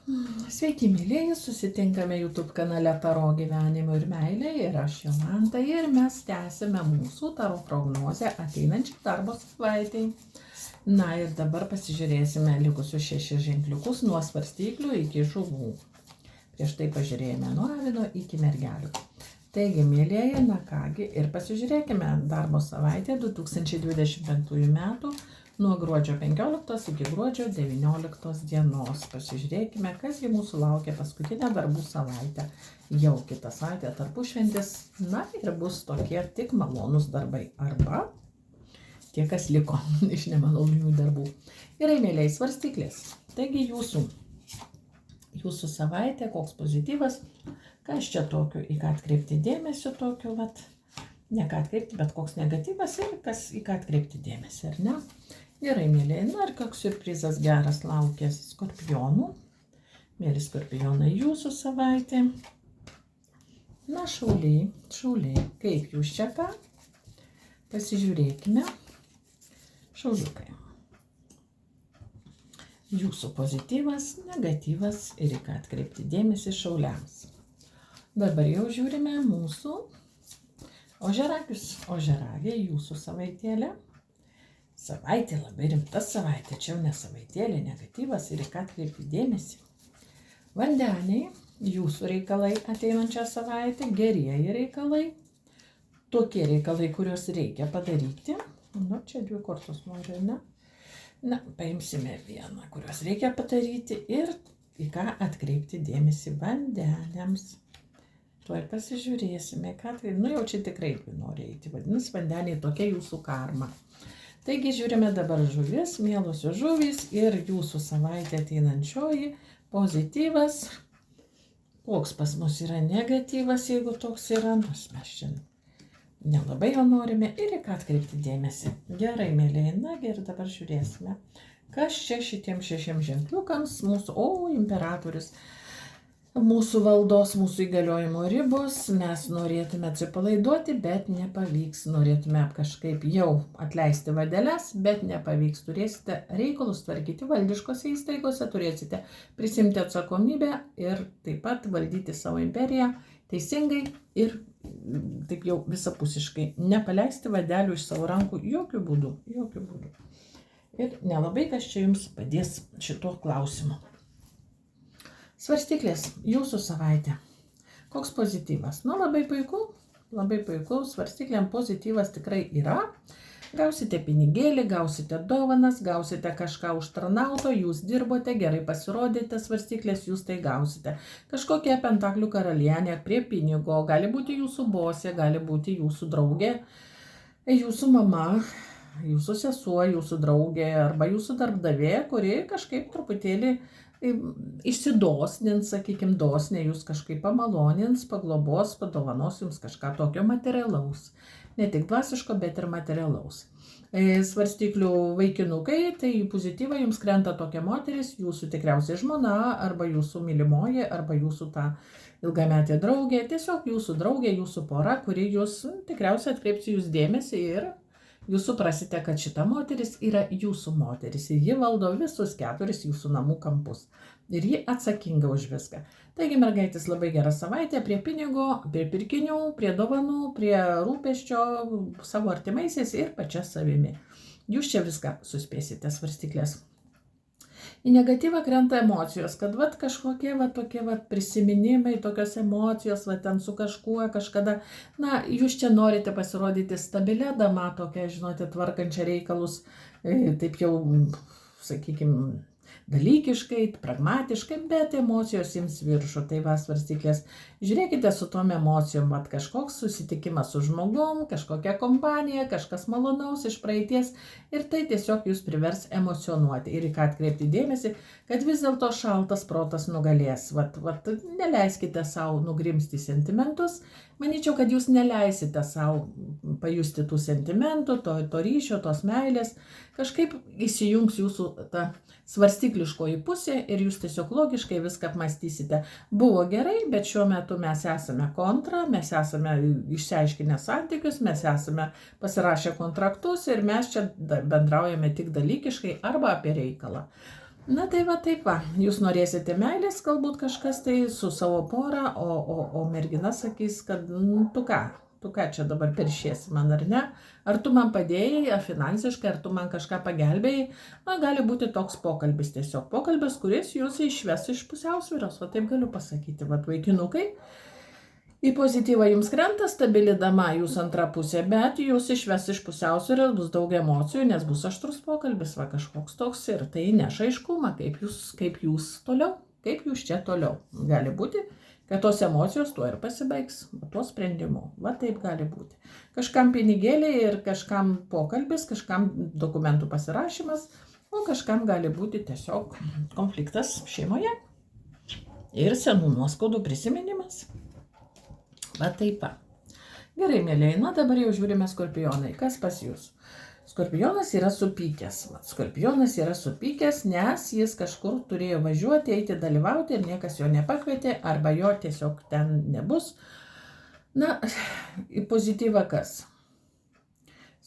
Sveiki, mylėjai, susitinkame YouTube kanale Taro gyvenimo ir meilė ir aš Jolanta ir mes tęsime mūsų Taro prognozę ateinančiai darbo savaitai. Na ir dabar pasižiūrėsime likusius 6 ženkliukus nuo svarstyklių iki žuvų. Prieš tai pažiūrėjome nuo avino iki mergelių. Taigi, mylėjai, na kągi, ir pasižiūrėkime darbo savaitę 2025 metų. Nuo gruodžio 15 iki gruodžio 19 dienos. Pasižiūrėkime, kasgi mūsų laukia paskutinę darbų savaitę. Jau kitą savaitę tarpušventis, na ir bus tokie tik malonūs darbai. Arba tie, kas liko iš nemalonių darbų. Gerai, mėliai, svarstyklės. Taigi jūsų savaitė, koks pozityvas, kas čia tokio, į ką atkreipti dėmesio tokio, ne ką atkreipti, bet koks negatyvas ir kas į ką atkreipti dėmesį, ar ne? Gerai, mėlyje, na ir koks siurprizas geras laukia skorpionų. Mėly skorpionai, jūsų savaitė. Na, šauliai, kaip jūs čia ką? Pasižiūrėkime. Šauliukai. Jūsų pozityvas, negatyvas ir į ką atkreipti dėmesį šauliams. Dabar jau žiūrime mūsų ožiaragius. Ožiaragiai, jūsų savaitėlė. Savaitė, labai rimta savaitė, čia jau ne savaitėlė, negatyvas ir į ką atkreipti dėmesį. Vandeniai, jūsų reikalai ateinančią savaitę, gerieji reikalai, tokie reikalai, kuriuos reikia padaryti. Nu, čia 2 kortus noriu, ne? Na, paimsime vieną, kuriuos reikia padaryti ir į ką atkreipti dėmesį vandeniams. Tuoj pasižiūrėsime, ką tai, nu jau čia tikrai nori eiti, vadinasi, vandeniai tokia jūsų karma. Taigi žiūrime dabar žuvis, mielosios žuvys ir jūsų savaitė ateinančioji, pozityvas, koks pas mus yra negatyvas, jeigu toks yra, nors mes čia nelabai jo norime ir į ką atkreipti dėmesį. Gerai, mėlyje, nagi ir dabar žiūrėsime, kas čia šitiems 6 ženkliukams, mūsų, imperatorius, mūsų valdos, mūsų įgaliojimo ribos, mes norėtume atsipalaiduoti, bet nepavyks, norėtume kažkaip jau atleisti vadeles, bet nepavyks, turėsite reikalus tvarkyti valdiškose įstaigose, turėsite prisimti atsakomybę ir taip pat valdyti savo imperiją teisingai ir taip jau visapusiškai, nepaleisti vadelių iš savo rankų jokių būdų. Ir nelabai kas čia jums padės šituo klausimu. Svarstyklės, jūsų savaitė. Koks pozityvas? Nu, labai puiku, svarstyklėm pozityvas tikrai yra. Gausite pinigėlį, gausite dovanas, gausite kažką užtarnauto, jūs dirbote, gerai pasirodėte, svarstyklės, jūs tai gausite. Kažkokia pentaklių karalienė prie pinigo, gali būti jūsų bosė, gali būti jūsų draugė, jūsų mama, jūsų sesuo, jūsų draugė arba jūsų darbdavė, kuri kažkaip truputėlį išsidosnins, sakykime, dosniai jūs kažkaip pamalonins, paglobos, padovanos jums kažką tokio materialaus. Ne tik dvasiško, bet ir materialaus. Svarstyklių vaikinukai, tai į pozityvą jums krenta tokia moteris, jūsų tikriausiai žmona, arba jūsų mylimoji, arba jūsų ta ilgametė draugė, tiesiog jūsų draugė, jūsų pora, kuri jūs tikriausiai atkreips jūs dėmesį ir jūs suprasite, kad šita moteris yra jūsų moteris ir ji valdo visus 4 jūsų namų kampus. Ir ji atsakinga už viską. Taigi, mergaitės, labai gera savaitė prie pinigo, prie pirkinių, prie dovanų, prie rūpesčio savo artimaisiais ir pačia savimi. Jūs čia viską suspėsite, svarstyklės. Į negatyvą krenta emocijos, kad kažkokie tokie prisiminimai, tokios emocijos, ten su kažkuo kažkada, na, jūs čia norite pasirodyti stabilia dama, tokia, žinote, tvarkančia reikalus, taip jau, sakykime, dalykiškai, pragmatiškai, bet emocijos jums viršų. Tai svarstyklės, žiūrėkite su tom emocijom, kažkoks susitikimas su žmogum, kažkokia kompanija, kažkas malonaus iš praeities ir tai tiesiog jūs privers emocionuoti ir į ką atkreipti dėmesį, kad vis dėlto šaltas protas nugalės. Neleiskite savo nugrimsti sentimentus. Manyčiau, kad jūs neleisite savo pajusti tų sentimentų, to ryšio, tos meilės. Kažkaip įsijungs jūsų ta svarstykliškoji pusė ir jūs tiesiog logiškai viską apmąstysite. Buvo gerai, bet šiuo metu mes esame kontra, mes esame išsiaiškinę santykius, mes esame pasirašę kontraktus ir mes čia bendraujame tik dalykiškai arba apie reikalą. Na tai va, taip va, jūs norėsite meilės, galbūt kažkas tai su savo pora, o mergina sakys, kad tu ką čia dabar peršiesi man ar ne, ar tu man padėjai, ar finansiškai, ar tu man kažką pagelbėjai, na gali būti toks pokalbis, tiesiog pokalbis, kuris jūs išves iš pusiausvyros, o taip galiu pasakyti, va vaikinukai. Į pozityvą jums krenta stabili dama, jūs antra pusė, bet jūs išves iš pusiausvyros, bus daug emocijų, nes bus aštrus pokalbis, va kažkoks toks ir tai neša aiškumą, kaip jūs toliau, kaip jūs čia toliau. Gali būti, kad tos emocijos tuo ir pasibaigs, tuo sprendimu, va taip gali būti. Kažkam pinigėliai ir kažkam pokalbis, kažkam dokumentų pasirašymas, o kažkam gali būti tiesiog konfliktas šeimoje ir senų nuoskaudų prisiminimas. Va taip. Gerai, mėlyje, na dabar jau žiūrime skorpionai. Kas pas jūs? Skorpionas yra supykęs. Skorpionas yra supykęs, nes jis kažkur turėjo važiuoti, eiti dalyvauti ir niekas jo nepakvietė, arba jo tiesiog ten nebus. Na, į pozityvą kas?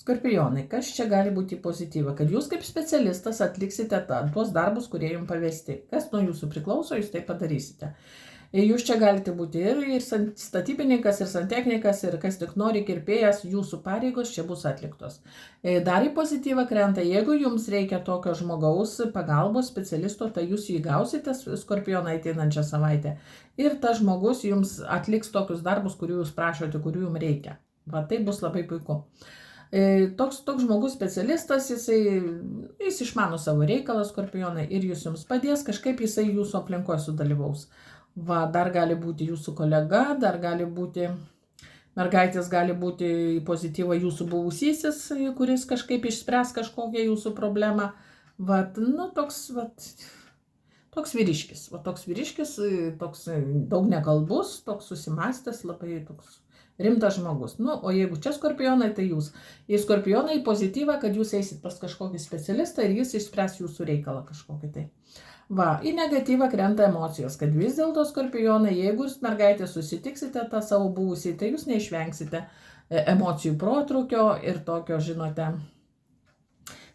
Skorpionai, kas čia gali būti pozityva? Kad jūs kaip specialistas atliksite tuos darbus, kurie jums pavesti. Kas nuo jūsų priklauso, jūs tai padarysite. Jūs čia galite būti ir statybininkas, ir santechnikas, ir kas tik nori, kirpėjas, jūsų pareigos čia bus atliktos. Dar į pozityvą krenta, jeigu jums reikia tokio žmogaus pagalbos specialisto, tai jūs jį gausite skorpioną ateinančią savaitę. Ir tas žmogus jums atliks tokius darbus, kurių jūs prašote, kurių jums reikia. Va, tai bus labai puiku. Toks žmogus specialistas, jis išmano savo reikalą skorpionai ir jums padės, kažkaip jisai jūsų aplinkoje sudalyvaus. Va, dar gali būti jūsų kolega, dar gali būti, mergaitės gali būti pozityva jūsų buvusysis, kuris kažkaip išspręs kažkokią jūsų problemą. Va, nu, toks vyriškis, toks daug nekalbus, toks susimastęs, labai toks rimtas žmogus. Nu, o jeigu čia skorpionai, tai jūs. Į skorpionai pozityvą, kad jūs eisit pas kažkokį specialistą ir jis išspręs jūsų reikalą kažkokį tai. Va, į negatyvą krenta emocijos, kad vis dėlto skorpionai, jeigu jūs mergaitė susitiksite tą savo buvusį, tai jūs neišvengsite emocijų protrūkio ir tokio, žinote,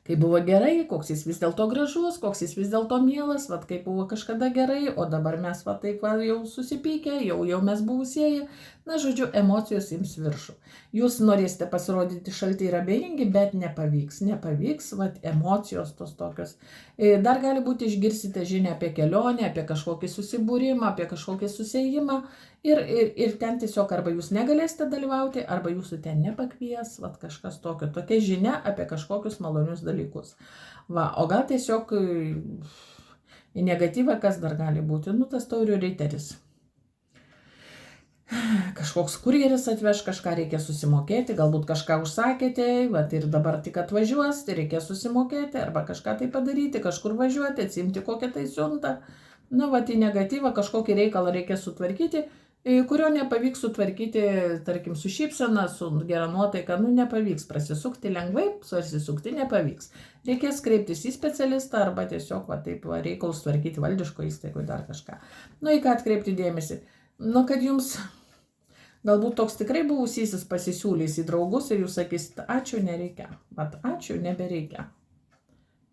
kai buvo gerai, koks jis vis dėlto gražus, koks jis vis dėlto mielas, vat kaip buvo kažkada gerai, o dabar mes va taip va jau susipykę, jau mes buvusieji, na žodžiu, emocijos ims viršų. Jūs norėsite pasirodyti šalti ir abejingi, bet nepavyks, vat emocijos tos tokios. Dar gali būti išgirsite žinią apie kelionę, apie kažkokį susibūrimą, apie kažkokį susiejimą ir ten tiesiog arba jūs negalėsite dalyvauti, arba jūsų ten nepakvies, vat kažkas tokio, tokia žinia apie kažkokius malonius dalykus. Va, o gal tiesiog į negatyvą kas dar gali būti? Nu, tas taurių riteris. Kažkoks kurjeris atveš, kažką reikia susimokėti, galbūt kažką užsakėte, va, ir dabar tik atvažiuos, tai reikia susimokėti, arba kažką tai padaryti, kažkur važiuoti, atsimti kokią tai siuntą. Na, va, į negatyvą kažkokį reikalą reikia sutvarkyti, kurio nepavyks sutvarkyti, tarkim, su šypsena, su gera nuotaika, nu, nepavyks prasisukti lengvai, prasisukti nepavyks. Reikės kreiptis į specialistą arba tiesiog, va, taip, va, reikalus tvarkyti valdiško įstaigų dar kažką. Nu, į ką atkreipti dėmesį? Nu, kad jums galbūt toks tikrai buvusysis pasisiūlys į draugus ir jūs sakysit, ačiū, nereikia. Vat ačiū, nebereikia.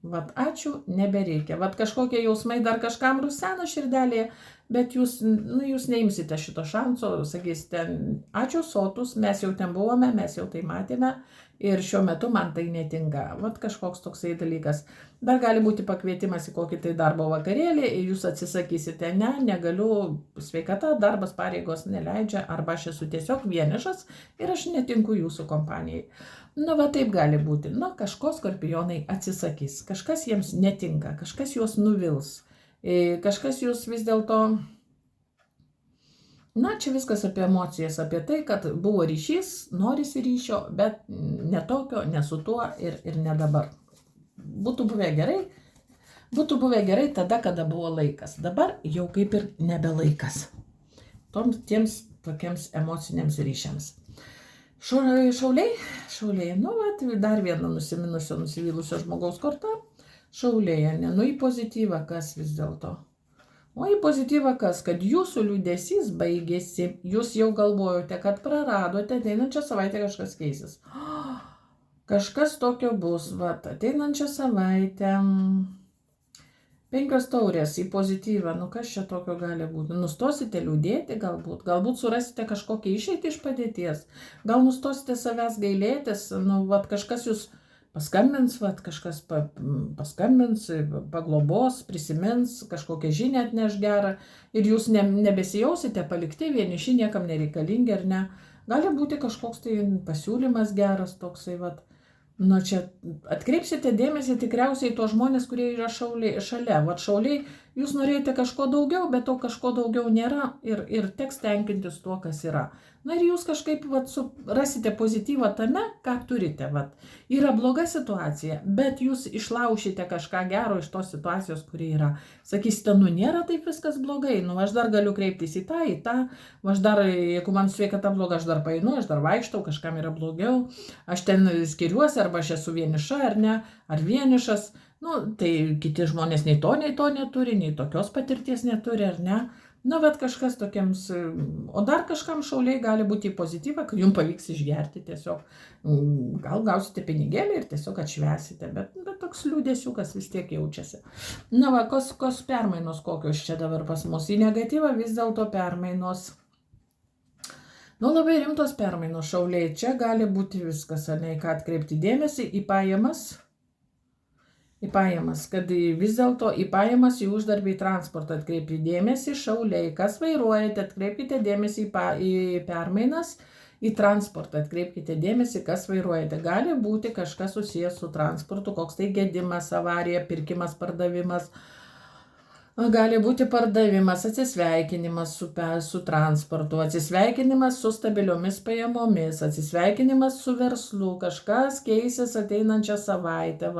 Vat ačiū, nebereikia. Vat kažkokie jausmai dar kažkam rusena širdelėje, bet jūs neimsite šito šanso, sakysite, ačiū sotus, mes jau ten buvome, mes jau tai matėme ir šiuo metu man tai netinka. Vat kažkoks toksai dalykas. Dar gali būti pakvietimas į kokį tai darbo vakarėlį ir jūs atsisakysite, negaliu, sveikata, darbas, pareigos neleidžia, arba aš esu tiesiog vienišas ir aš netinku jūsų kompanijai. Nu, va taip gali būti. Nu, kažko skorpionai atsisakys, kažkas jiems netinka, kažkas juos nuvils, kažkas jūs vis dėlto... Na, čia viskas apie emocijas, apie tai, kad buvo ryšys, norisi ryšio, bet ne tokio, ne su tuo ir ne dabar. Būtų buvę gerai tada, kada buvo laikas. Dabar jau kaip ir nebe laikas. Tiems tokiems emociniams ryšiams. Šauliai, nu, vat, dar viena nusiminusio, nusivylusio žmogaus korta. Šauliai, ne, nu į pozityvą kas vis dėlto. O į pozityvą kas, kad jūsų liūdesys baigėsi, jūs jau galvojote, kad praradote, ateinančią savaitę kažkas keisis. Kažkas tokio bus, vat, ateinančią savaitę 5 taurės į pozityvą, nu kas čia tokio gali būti? Nustosite liūdėti galbūt surasite kažkokią išeitį iš padėties, gal nustosite savęs gailėtis, nu, vat kažkas jūs paskambins, kažkas paskambins, paglobos, prisimins, kažkokią žinią atneš gerą ir jūs nebesijausite palikti, vieniši, niekam nereikalingi ar ne. Gali būti kažkoks tai pasiūlymas geras toksai, nu čia atkreipsite dėmesį tikriausiai tuos žmonės, kurie yra šalia. Šauliai, jūs norėjote kažko daugiau, bet to kažko daugiau nėra ir teks tenkintis tuo, kas yra. Na ir jūs kažkaip rasite pozityvą tame, ką turite. Yra bloga situacija, bet jūs išlaušite kažką gero iš tos situacijos, kuri yra. Sakysite, nu nėra taip viskas blogai, nu aš dar galiu kreiptis į tą, aš dar, jeigu man sveikata bloga, aš dar paeinu, aš dar vaikštau, kažkam yra blogiau, aš ten skiriuosi, arba aš esu vieniša ar ne, ar vienišas. Nu, tai kiti žmonės nei to neturi, nei tokios patirties neturi, ar ne. Na, bet kažkas tokiems, o dar kažkam šauliai gali būti į pozityvą, kad jums pavyks išgerti tiesiog, gal gausite pinigėlį ir tiesiog atšvesite, bet toks liūdėsiukas vis tiek jaučiasi. Na, kos permainos kokios čia dabar pas mus, į negatyvą vis dėlto permainos. Nu, labai rimtos permainos šauliai, čia gali būti viskas, ne, ką atkreipti dėmesį į pajamas, kad vis dėlto į pajamas, į uždarbį, į transportą atkreipti dėmesį, šauliai, kas vairuojate, atkreipkite dėmesį į permainas, į transportą atkreipkite dėmesį, kas vairuojate. Gali būti kažkas susijęs su transportu, koks tai gedimas, avarija, pirkimas, pardavimas. Gali būti pardavimas, atsisveikinimas su transportu, atsisveikinimas su stabiliomis pajamomis, atsisveikinimas su verslu, kažkas keisis ateinančią savaitę.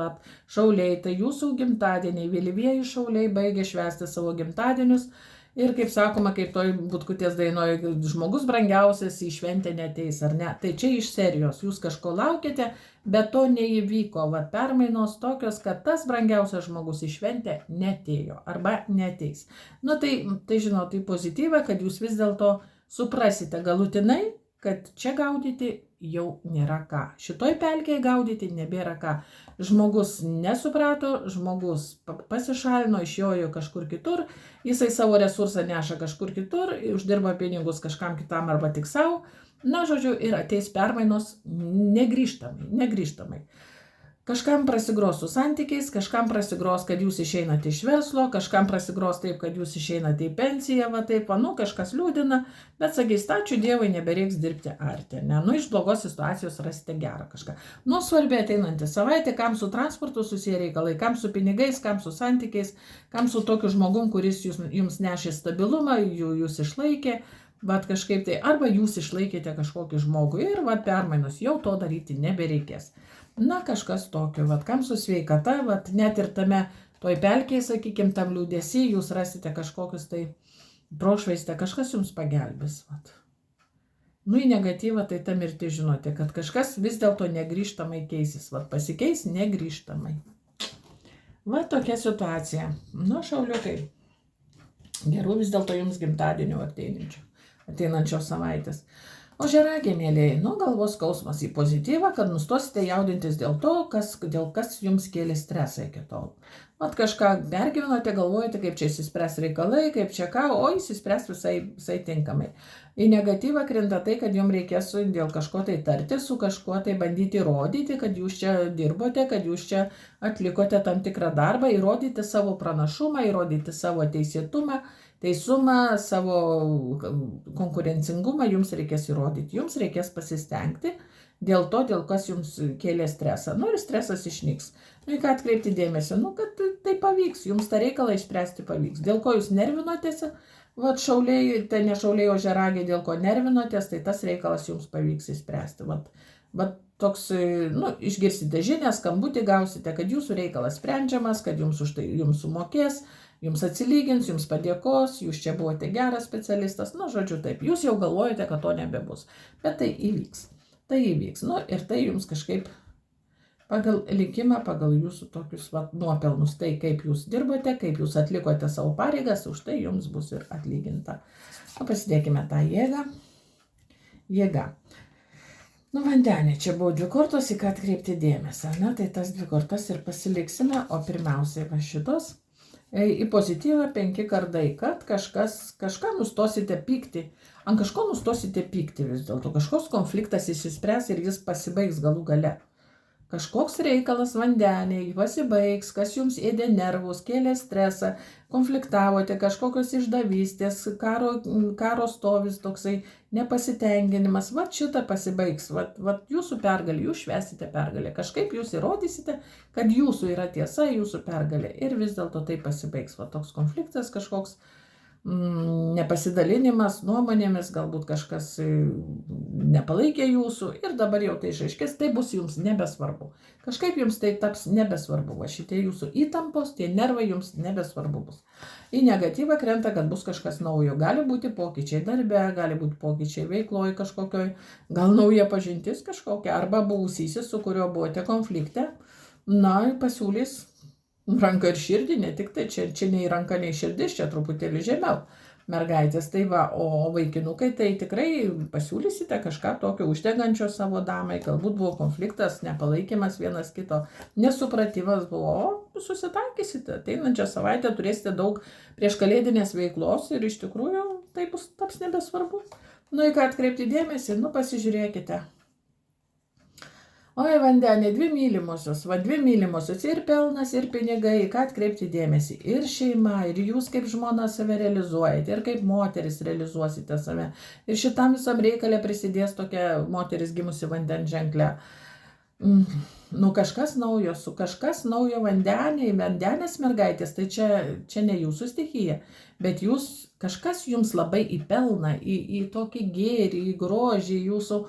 Šauliai, tai jūsų gimtadieniai, vėlyvieji šauliai baigia švęsti savo gimtadienius ir, kaip sakoma, kaip toj Butkutės dainoje, žmogus brangiausias į šventę neateis, ar ne? Tai čia iš serijos, jūs kažko laukite, bet to neįvyko. Permainos tokios, kad tas brangiausias žmogus į šventę neatėjo arba neateis. Nu tai žinot, tai pozityva, kad jūs vis dėlto suprasite galutinai, kad čia gaudyti jau nėra ką. Šitoj pelkėje gaudyti nebėra ką. Žmogus nesuprato, žmogus pasišalino, išjojo kažkur kitur, jisai savo resursą neša kažkur kitur, uždirba pinigus kažkam kitam arba tik savo. Na, žodžiu, ir ateis permainos negrįžtamai. Kažkam prasigros su santykiais, kažkam prasigros, kad jūs išeinate iš verslo, kažkam prasigros taip, kad jūs išeinate į pensiją, kažkas liūdina, bet sakys, ačiū Dievui, nebereiks dirbti arti, ne, iš blogos situacijos rasite gerą kažką. Svarbi ateinanti savaitė, kam su transportu susiję reikalai, kam su pinigais, kam su santykiais, kam su tokiu žmogum, kuris jums nešė stabilumą, jūs išlaikė, kažkaip tai, arba jūs išlaikėte kažkokį žmogų ir permainos, jau to daryti nebereikės. Na, kažkas tokio, kam su sveikata, net ir toj pelkėje, sakykime, tam liūdėsi, jūs rasite kažkokius tai prošvaistę, kažkas jums pagelbės. Į negatyvą, tai ta mirti žinote, kad kažkas vis dėlto negrįžtamai keisis, pasikeis negrįžtamai. Tokia situacija. Šauliukai, gerų vis dėlto jums gimtadienio ateinančios savaitės. O žeragiai, mėlėjai, galvos skausmas į pozityvą, kad nustosite jaudintis dėl to, kas jums kėlė stresą iki tol. Kažką pergyvenote, galvojate, kaip čia įsispręs reikalai, kaip čia ką, o įsispręs visai tinkamai. Į negatyvą krinta tai, kad jums reikės dėl kažko tai tarti, su kažkuo tai bandyti įrodyti, kad jūs čia dirbote, kad jūs čia atlikote tam tikrą darbą, įrodyti savo pranašumą, įrodyti savo teisėtumą, teisumą, savo konkurencingumą jums reikės įrodyti, jums reikės pasistengti dėl to, dėl kas jums kėlė stresą. Ir stresas išnyks. Į ką atkreipti dėmesį, kad tai pavyks, jums tą reikalą išspręsti pavyks. Dėl ko jūs nervinotės, šauliai, tai ne šauliai, o žeragiai, dėl ko nervinotės, tai tas reikalas jums pavyks išspręsti. Toks, išgirsite žinią, skambutį gausite, kad jūsų reikalas sprendžiamas, kad jums už tai jums sumokės, jums atsilygins, jums padėkos, jūs čia buvote geras specialistas, žodžiu taip, jūs jau galvojate, kad to nebebus, bet tai įvyks, ir tai jums kažkaip pagal likimą, pagal jūsų tokius nuopelnus, tai kaip jūs dirbote, kaip jūs atlikote savo pareigas, už tai jums bus ir atlyginta. Pasidėkime tą jėgą. Vandenė, čia buvo 2 kortos, į ką atkreipti dėmesį, tai tas 2 kortas ir pasiliksime, o pirmiausiai šitos. Į pozityvą 5 kardai, kad kažką nustosite pykti, ant kažko nustosite pykti vis dėlto, kažkoks konfliktas išsispręs ir jis pasibaigs galų gale. Kažkoks reikalas vandeniai pasibaigs, kas jums ėdė nervus, kėlė stresą, konfliktavote, kažkokios išdavystės, karo stovis toksai, nepasitenkinimas, va šitą pasibaigs, va jūsų pergalė, jūs švęsite pergalę, kažkaip jūs įrodysite, kad jūsų yra tiesa, jūsų pergalė ir vis dėlto tai pasibaigs, va toks konfliktas kažkoks, nepasidalinimas nuomonėmis, galbūt kažkas nepalaikė jūsų ir dabar jau tai išaiškės, tai bus jums nebesvarbu. Kažkaip jums tai taps nebesvarbu, va šitie jūsų įtampos, tie nervai jums nebesvarbu bus. Į negatyvą krenta, kad bus kažkas naujo, gali būti pokyčiai darbe, gali būti pokyčiai veikloje kažkokioj, gal nauja pažintis kažkokia, arba buvusysis, su kuriuo buvote konflikte, pasiūlys ranką ir širdį, ne tik tai, čia nei ranka, nei širdis, čia truputėlį žemiau mergaitės, tai va, o vaikinukai tai tikrai pasiūlysite kažką tokio uždegančio savo damai, galbūt buvo konfliktas, nepalaikymas vienas kito, nesupratimas buvo, o susitaikysite, ateinančią savaitę turėsite daug prieškalėdinės veiklos ir iš tikrųjų tai taps nebesvarbu. Į ką atkreipti dėmesį, pasižiūrėkite. Oi, vandenė, dvi mylimosios, ir pelnas, ir pinigai, ką atkreipti dėmesį, ir šeima, ir jūs kaip žmona save realizuojate, ir kaip moteris realizuosite save. Ir šitam visam reikalė prisidės tokia moteris gimusi vandens ženkle. Kažkas naujo vandenės mergaitės, tai čia ne jūsų stichija, bet kažkas jums labai į pelną, į tokį gėrį, į grožį, jūsų,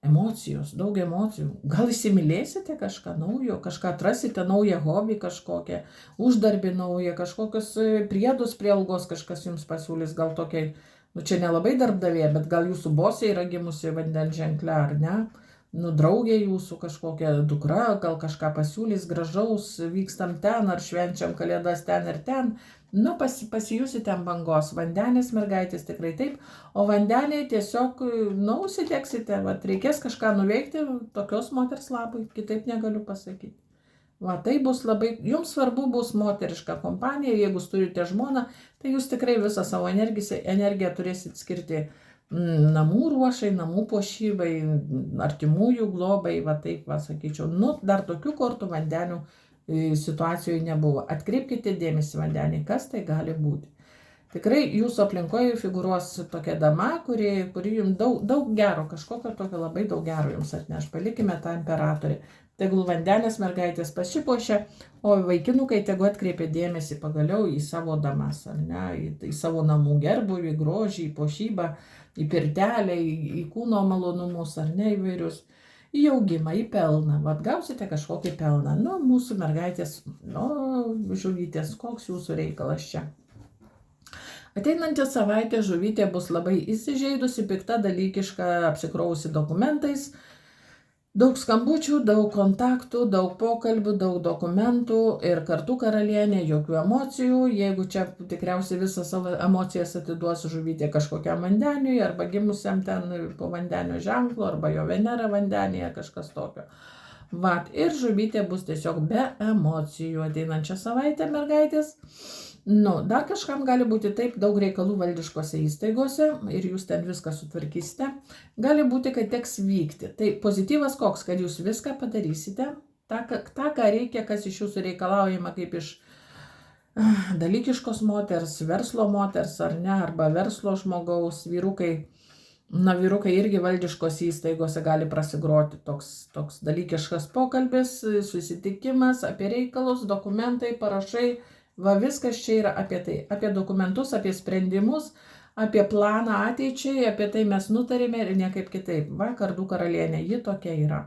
emocijos, daug emocijų. Gal įsimylėsite kažką naujo, kažką atrasite, naują hobį kažkokią, uždarbį naują, kažkokius priedus prie algos kažkas jums pasiūlys, gal tokiai, čia nelabai darbdavė, bet gal jūsų bosė yra gimusi vandens ženkle, ar ne? Draugė jūsų kažkokia dukra, gal kažką pasiūlys gražaus, vykstam ten, ar švenčiam kalėdas ten ir ten. Pasijusite ant bangos, vandenės mergaitės tikrai taip, o vandeniai tiesiog, užsidegsite, reikės kažką nuveikti tokios moters labui, kitaip negaliu pasakyti. Tai bus labai, jums svarbu bus moteriška kompanija, jeigu turite žmoną, tai jūs tikrai visą savo energiją turėsit skirti namų ruošai, namų puošybai, artimųjų globai, sakyčiau, dar tokių kortų vandenių situacijoje nebuvo. Atkreipkite dėmesį vandenį, kas tai gali būti. Tikrai jūsų aplinkoje figūruos tokia dama, kuri jums daug gero, kažkokio tokio labai daug gero jums atneš. Palikime tą imperatorį. Tegul vandenės mergaitės pasipuošia, o vaikinukai tegu atkreipia dėmesį pagaliau į savo damas, ar ne, į savo namų gerbūvį, grožį, į puošybą, į pirtelę, į kūno malonumus, ar ne, įvairius, į augimą, į pelną. Gausite kažkokį pelną. Mūsų mergaitės, žuvytės, koks jūsų reikalas čia. Ateinančią savaitę žuvytė bus labai įsižeidusi, pikta, dalykiška, apsikrausi dokumentais. Daug skambučių, daug kontaktų, daug pokalbių, daug dokumentų ir kartu karalienė, jokių emocijų. Jeigu čia tikriausiai visą savo emocijas atiduos žuvytė kažkokiam vandeniui arba gimusiam ten po vandenio ženklu arba jo Venera vandenyje, kažkas tokio. Ir žuvytė bus tiesiog be emocijų ateinančią savaitę mergaitės. Dar kažkam gali būti taip, daug reikalų valdiškose įstaigose ir jūs ten viską sutvarkysite. Gali būti, kad teks vykti. Tai pozityvas koks, kad jūs viską padarysite, tą, ką reikia, kas iš jūsų reikalaujama kaip iš dalykiškos moters, verslo moters ar ne, arba verslo žmogaus, vyrukai. Vyrukai irgi valdiškos įstaigose gali prasigroti toks dalykiškas pokalbis, susitikimas apie reikalus, dokumentai, parašai. Viskas čia yra apie tai, apie dokumentus, apie sprendimus, apie planą ateičiai, apie tai mes nutarėme ir niekaip kitaip. Kardų karalienė, ji tokia yra.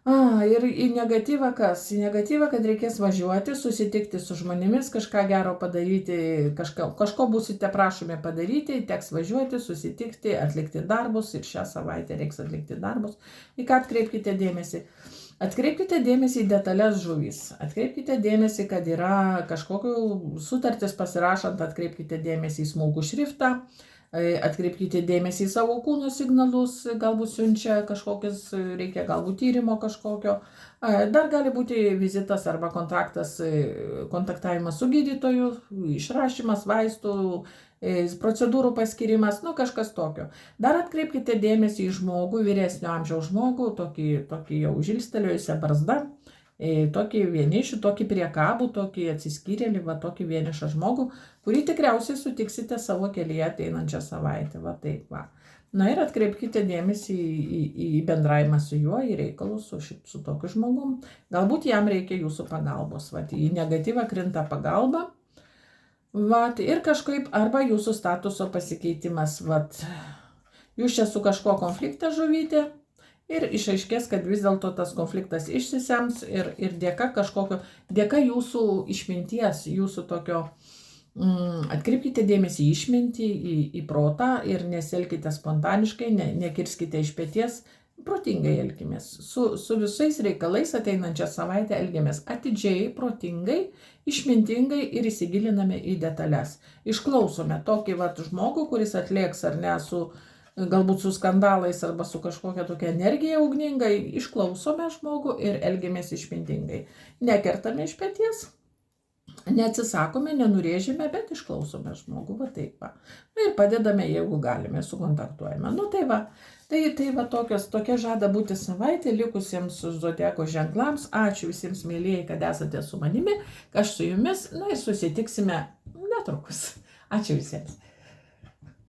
Ir į negatyvą kas? Į negatyvą, kad reikės važiuoti, susitikti su žmonėmis, kažką gero padaryti, kažko būsite prašomi padaryti, teks važiuoti, susitikti, atlikti darbus ir šią savaitę reiks atlikti darbus. Į ką atkreipkite dėmesį? Atkreipkite dėmesį į detalės žuvys. Atkreipkite dėmesį, kad yra kažkokių sutartis pasirašant, atkreipkite dėmesį į smulkų šriftą. Atkreipkite dėmesį į savo kūno signalus, galbūt siunčia kažkokius, reikia galbūt tyrimo kažkokio. Dar gali būti vizitas arba kontaktavimas su gydytoju, išrašymas vaistų, procedūrų paskirimas, kažkas tokio. Dar atkreipkite dėmesį į žmogų, vyresnio amžiaus žmogų, tokį jau žilstelėjusią barzdą, tokį vienišį, tokį priekabų, tokį atsiskyrėlį, tokį vienišą žmogų, kurį tikriausiai sutiksite savo kelyje ateinančią savaitę. Taip. Na ir atkreipkite dėmesį į bendravimą su juo, į reikalus su tokiu žmogum. Galbūt jam reikia jūsų pagalbos. Į negatyvą krinta pagalba. Ir kažkaip arba jūsų statuso pasikeitimas. Jūs čia su kažkuo konflikte žuvytė. Ir išaiškės, kad vis dėlto tas konfliktas išsisems ir dėka jūsų išminties, jūsų tokio, atkreipkite dėmesį į išmintį, į protą ir nesielkite spontaniškai, nekirskite iš peties, protingai elkimės. Su visais reikalais ateinančią savaitę elgiamės atidžiai, protingai, išmintingai ir įsigiliname į detalės. Išklausome tokį žmogų, kuris atlėks ar ne galbūt su skandalais arba su kažkokia tokia energija ugningai, išklausome žmogų ir elgiamės išmintingai. Nekertame iš peties, neatsisakome, nenurėžime, bet išklausome žmogų, taip. Ir padedame, jeigu galime, sukontaktuojame. Tokia žada būti savaitė likusiems zodiako ženklams. Ačiū visiems mėlyjei, kad esate su manimi, aš su jumis, ir susitiksime netrukus. Ačiū visiems.